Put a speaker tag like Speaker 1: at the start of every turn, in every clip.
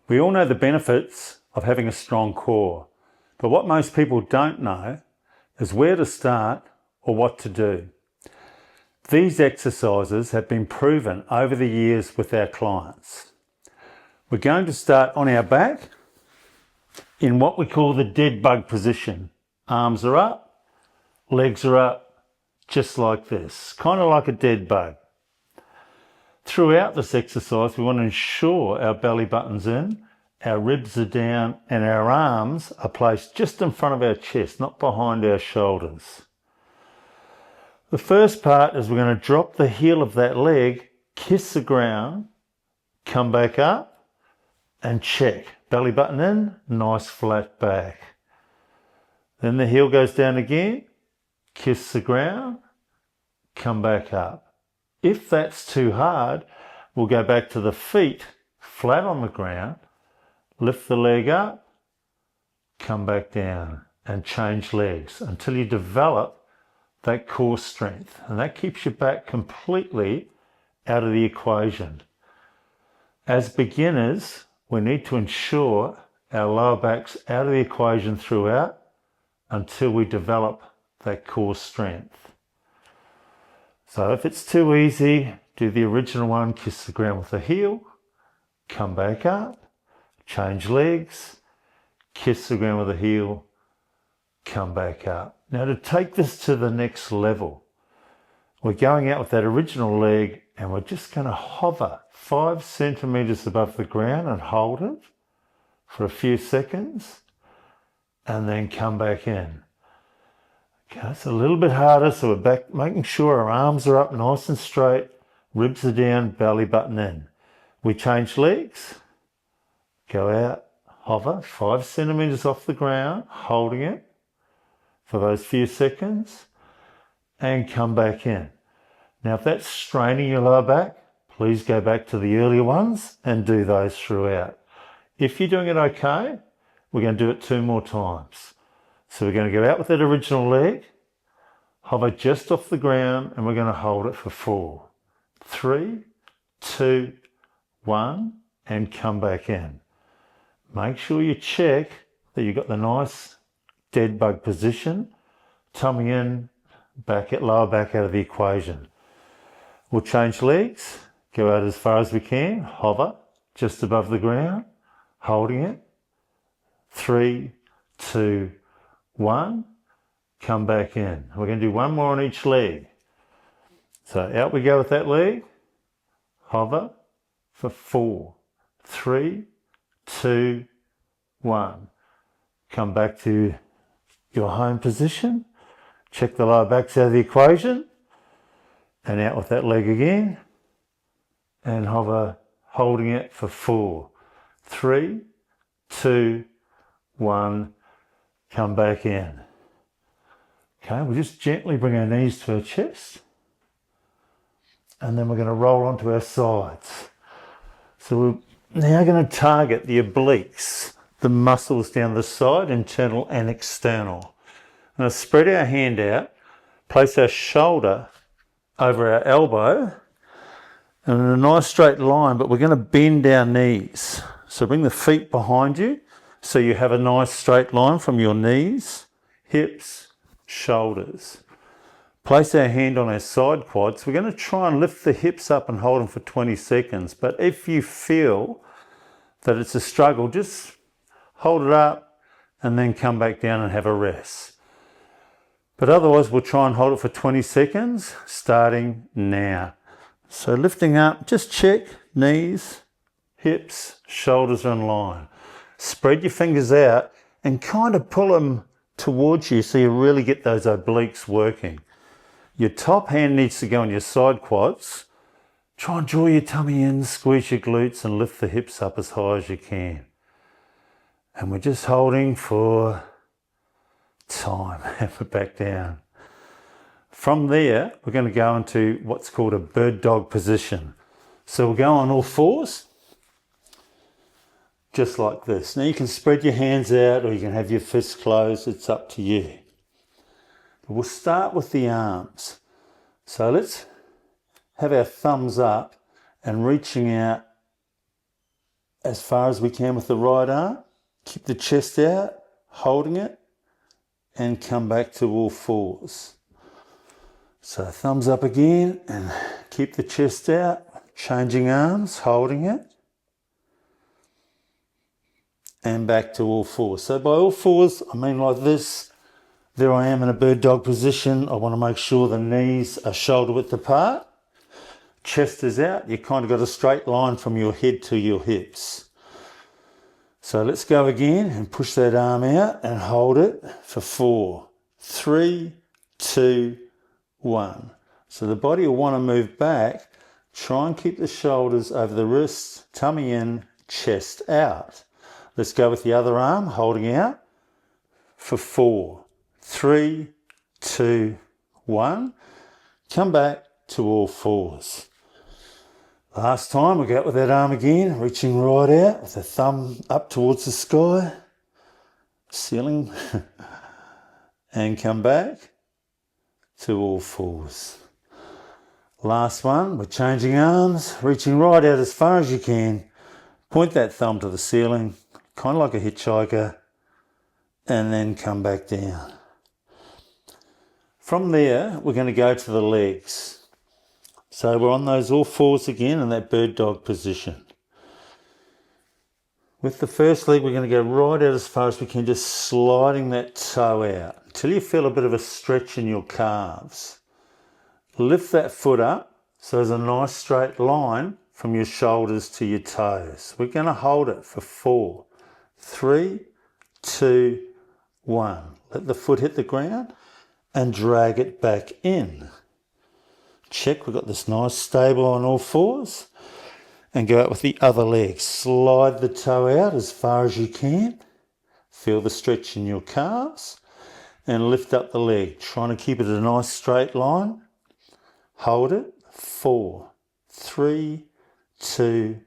Speaker 1: We all know the benefits of having a strong core, but what most people don't know is where to start or what to do. These exercises have been proven over the years with our clients. We're going to start on our back in what we call the dead bug position. Arms are up, legs are up, just like this, kind of like a dead bug. Throughout this exercise, we want to ensure our belly button's in, our ribs are down, and our arms are placed just in front of our chest, not behind our shoulders. The first part is we're going to drop the heel of that leg, kiss the ground, come back up, and check. Belly button in, nice flat back. Then the heel goes down again, kiss the ground, come back up. If that's too hard, we'll go back to the feet, flat on the ground, lift the leg up, come back down, and change legs until you develop that core strength. And that keeps your back completely out of the equation. As beginners, we need to ensure our lower back's out of the equation throughout until we develop that core strength. So if it's too easy, do the original one, kiss the ground with the heel, come back up, change legs, kiss the ground with the heel, come back up. Now to take this to the next level, we're going out with that original leg and we're just going to hover 5 centimeters above the ground and hold it for a few seconds and then come back in. Okay, it's a little bit harder, so we're back, making sure our arms are up nice and straight, ribs are down, belly button in. We change legs, go out, hover 5 centimeters off the ground, holding it for those few seconds, and come back in. Now, if that's straining your lower back, please go back to the earlier ones and do those throughout. If you're doing it okay, we're going to do it 2 more times. So we're going to go out with that original leg, hover just off the ground, and we're going to hold it for 4, 3, 2, 1, and come back in. Make sure you check that you've got the nice dead bug position, tummy in, lower back out of the equation. We'll change legs, go out as far as we can, hover just above the ground, holding it, 3, 2, 1, come back in. We're going to do 1 more on each leg. So out we go with that leg, hover for 4, 3, 2, 1. Come back to your home position, check the lower back's out of the equation, and out with that leg again, and hover, holding it for 4, 3, 2, 1, come back in. Okay, we'll just gently bring our knees to our chest, and then we're going to roll onto our sides. So we're now going to target the obliques, the muscles down the side, internal and external. Now spread our hand out, place our shoulder over our elbow, and in a nice straight line, but we're going to bend our knees. So bring the feet behind you, so you have a nice straight line from your knees, hips, shoulders. Place our hand on our side quads. We're going to try and lift the hips up and hold them for 20 seconds. But if you feel that it's a struggle, just hold it up and then come back down and have a rest. But otherwise, we'll try and hold it for 20 seconds, starting now. So lifting up, just check knees, hips, shoulders are in line. Spread your fingers out and kind of pull them towards you so you really get those obliques working. Your top hand needs to go on your side quads. Try and draw your tummy in, squeeze your glutes and lift the hips up as high as you can. And we're just holding for time and we're back down. From there, we're going to go into what's called a bird dog position. So we'll go on all fours, just like this. Now you can spread your hands out or you can have your fists closed, it's up to you. But we'll start with the arms. So let's have our thumbs up and reaching out as far as we can with the right arm. Keep the chest out, holding it, and come back to all fours. So thumbs up again and keep the chest out, changing arms, holding it, and back to all fours. So by all fours, I mean like this. There I am in a bird dog position. I want to make sure the knees are shoulder width apart. Chest is out. You kind of got a straight line from your head to your hips. So let's go again and push that arm out and hold it for 4, 3, 2, 1. So the body will want to move back. Try and keep the shoulders over the wrists, tummy in, chest out. Let's go with the other arm, holding out for 4, 3, 2, 1. Come back to all fours. Last time, we go out with that arm again, reaching right out with the thumb up towards the sky, ceiling, and come back to all fours. Last one, we're changing arms, reaching right out as far as you can. Point that thumb to the ceiling, kind of like a hitchhiker, and then come back down. From there, we're going to go to the legs. So we're on those all fours again in that bird dog position. With the first leg, we're going to go right out as far as we can, just sliding that toe out until you feel a bit of a stretch in your calves. Lift that foot up so there's a nice straight line from your shoulders to your toes. We're going to hold it for 4, 3, 2, 1. Let the foot hit the ground and drag it back in. Check, we've got this nice stable on all fours. And go out with the other leg. Slide the toe out as far as you can. Feel the stretch in your calves. And lift up the leg, trying to keep it a nice straight line. Hold it. 4, 3, 2,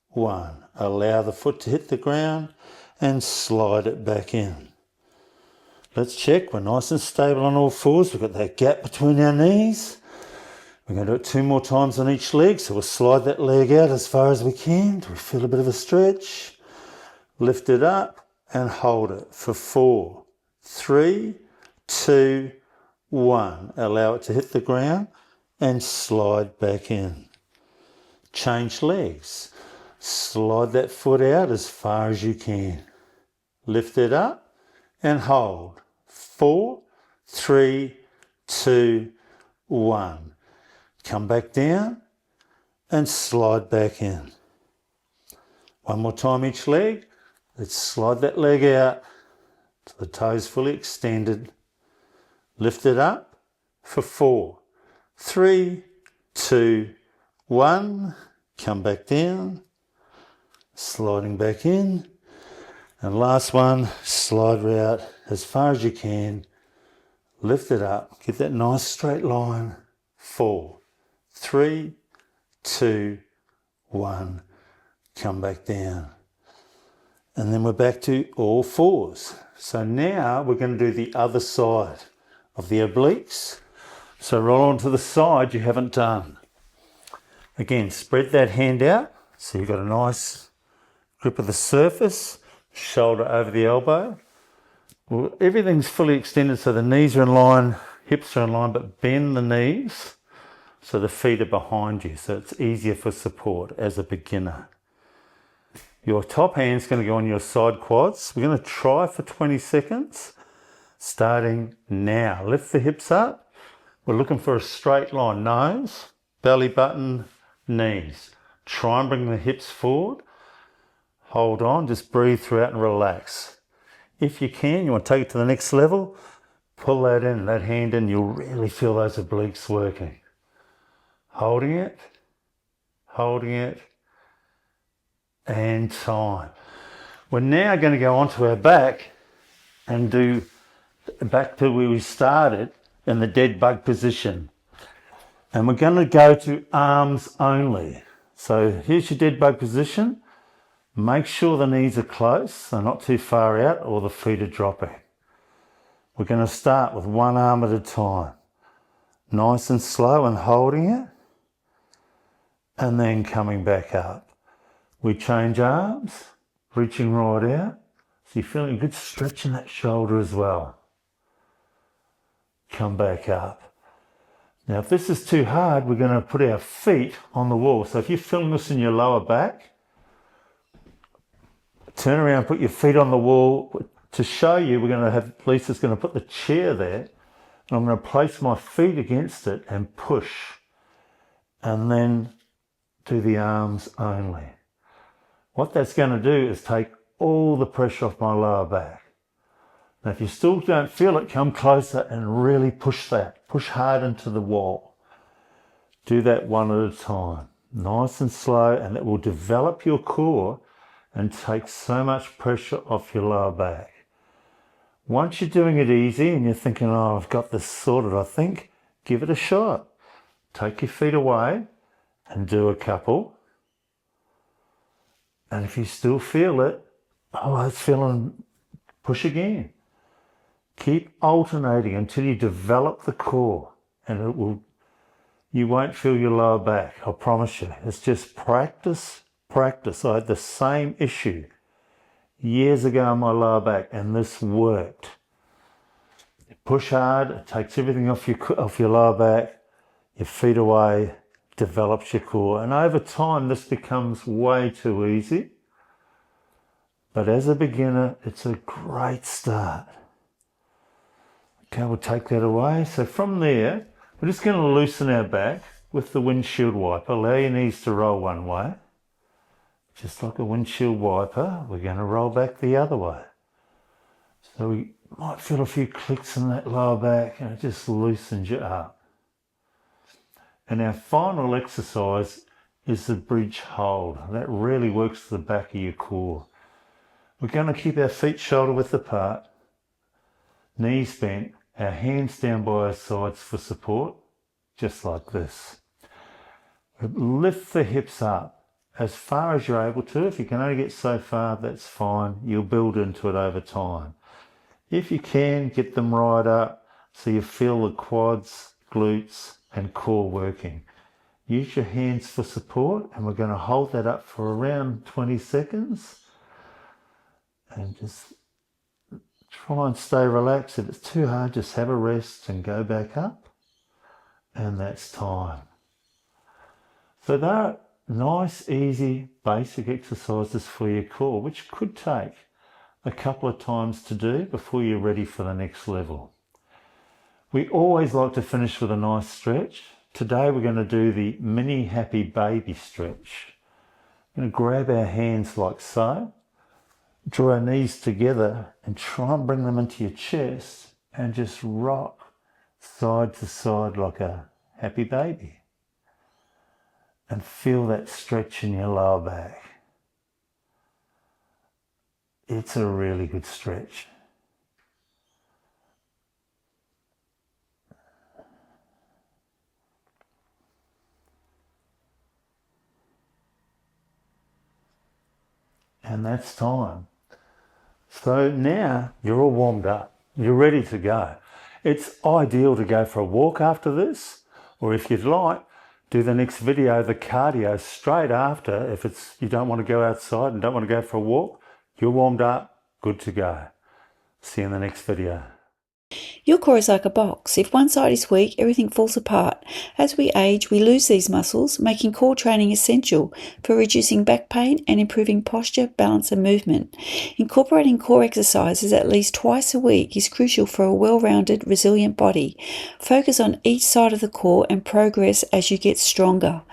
Speaker 1: 1. Allow the foot to hit the ground and slide it back in. Let's check. We're nice and stable on all fours. We've got that gap between our knees. We're going to do it 2 more times on each leg. So we'll slide that leg out as far as we can. Do we feel a bit of a stretch? Lift it up and hold it for 4, 3, 2, 1. Allow it to hit the ground and slide back in. Change legs. Slide that foot out as far as you can. Lift it up and hold. 4, 3, 2, 1. Come back down and slide back in. 1 more time each leg. Let's slide that leg out to the toes fully extended. Lift it up for 4, 3, 2, 1. Come back down. Sliding back in. And last one, slide out as far as you can. Lift it up. Get that nice straight line. 4, 3, 2, 1. Come back down. And then we're back to all fours. So now we're going to do the other side of the obliques. So roll onto the side you haven't done. Again, spread that hand out so you've got a nice grip of the surface, shoulder over the elbow. Well, everything's fully extended so the knees are in line, hips are in line, but bend the knees so the feet are behind you, so it's easier for support as a beginner. Your top hand's going to go on your side quads. We're going to try for 20 seconds, starting now. Lift the hips up. We're looking for a straight line. Nose, belly button, knees. Try and bring the hips forward. Hold on, just breathe throughout and relax. If you can, you want to take it to the next level, pull that in, that hand in, you'll really feel those obliques working. Holding it, and time. We're now going to go onto our back and do back to where we started in the dead bug position. And we're going to go to arms only. So here's your dead bug position. Make sure the knees are close, they're not too far out, or the feet are dropping. We're going to start with one arm at a time. Nice and slow and holding it. And then coming back up. We change arms, reaching right out. So you're feeling a good stretch in that shoulder as well. Come back up. Now if this is too hard, we're going to put our feet on the wall. So if you're feeling this in your lower back, turn around, put your feet on the wall. To show you, we're going to have, Lisa's going to put the chair there, and I'm going to place my feet against it and push, and then do the arms only. What that's going to do is take all the pressure off my lower back. Now if you still don't feel it, come closer and really push that. Push hard into the wall. Do that one at a time. Nice and slow, and it will develop your core and take so much pressure off your lower back. Once you're doing it easy and you're thinking, oh, I've got this sorted, I think, give it a shot. Take your feet away and do a couple. And if you still feel it, oh, it's feeling, push again. Keep alternating until you develop the core, and it will, you won't feel your lower back, I promise you. It's just practice, practice. I had the same issue years ago on my lower back, and this worked. You push hard, it takes everything off your lower back, your feet away, develops your core, and over time this becomes way too easy. But as a beginner, it's a great start. Okay, we'll take that away. So from there, we're just going to loosen our back with the windshield wiper. Allow your knees to roll one way. Just like a windshield wiper, we're going to roll back the other way. So we might feel a few clicks in that lower back, and it just loosens you up. And our final exercise is the bridge hold. That really works the back of your core. We're going to keep our feet shoulder width apart, knees bent, our hands down by our sides for support, just like this. Lift the hips up as far as you're able to. If you can only get so far, that's fine. You'll build into it over time. If you can, get them right up so you feel the quads, glutes and core working. Use your hands for support, and we're going to hold that up for around 20 seconds. And just try and stay relaxed. If it's too hard, just have a rest and go back up. And that's time. So they're nice, easy, basic exercises for your core, which could take a couple of times to do before you're ready for the next level. We always like to finish with a nice stretch. Today we're going to do the mini happy baby stretch. We're going to grab our hands like so, draw our knees together and try and bring them into your chest and just rock side to side like a happy baby. And feel that stretch in your lower back. It's a really good stretch. And that's time. So now you're all warmed up. You're ready to go. It's ideal to go for a walk after this, or if you'd like, do the next video, the cardio, straight after. If you don't want to go outside and don't want to go for a walk, you're warmed up, good to go. See you in the next video.
Speaker 2: Your core is like a box. If one side is weak, everything falls apart. As we age, we lose these muscles, making core training essential for reducing back pain and improving posture, balance and movement. Incorporating core exercises at least twice a week is crucial for a well-rounded, resilient body. Focus on each side of the core and progress as you get stronger.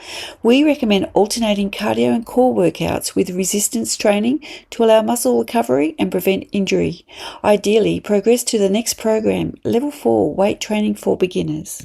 Speaker 2: We recommend alternating cardio and core workouts with resistance training to allow muscle recovery and prevent injury. Ideally, progress to the next program, Level 4 Weight Training for Beginners.